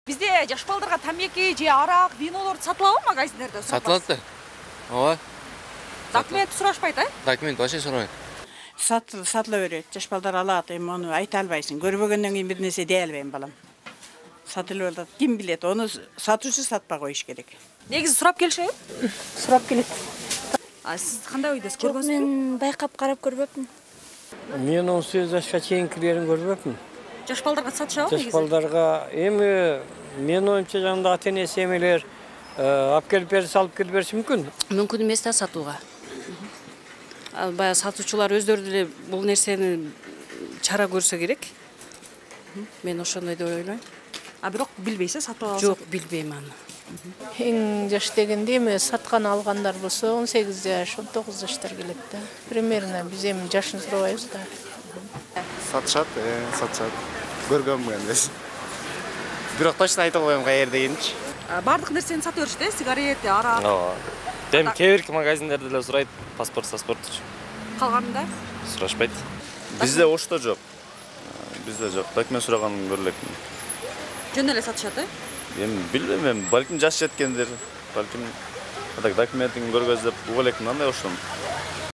Бизде жаш балдарга тамеки же арак, винолор сатылабы магазиндерде? Сатылат да. Ооба. Документ сурашпайт, а? Документ вообще сурабайт. Сатыла берет. Жаш балдар алат, эми аны айта албайсың. Көрбөгөндөн кийин бир нерсе дей албайм балам. Сатылып атат. Ким билет? Оны сатуучу сатпай коюш керек. Негизи сурап келишеби? Сурап келет. Сиз кандай ойдосуз? Жок, Көргөнсүзбү? мен байкап карап көрбөпмүн. Мен 18 жашка чейинкилерин көрбөпмүн. Жаш балдарга сатышабы Жаш негизи? балдарга эми мен оюмча жанында ата-энеси эмелер алып келип берсе, салып келип бериши мүмкүн. Мүмкүн эмес да сатууга. Баягы сатуучулар өздөрү деле бул нерсени чара көрсө керек. Мен ошондой деп ойлойм. Бирок билбейсиз сатып алсак? Жок, билбейм аны. Эң жаш дегенде эми саткан алгандар болсо 18 жаш, 19 жаштар келет да. Примерно биз эми жашын сурабайбыз да. Сатышат, сатышат. Көргөнмүн эмес. Бирок точно айта албайм каерде экенинчи. Бардык нерсени сатып беришти, сигарет, арак. Ооба. Дем кээ-бирки магазиндерде деле сурайт, паспортчу. Калганында? Сурашпайт. Бизде ошто жок. Бизде жок. Документ сураганын көрөлекмин. Жөн эле сатышат, Эми билбейм, балким жаш жеткендер, балким документин көргөзүп уга элекмин, андай ошом.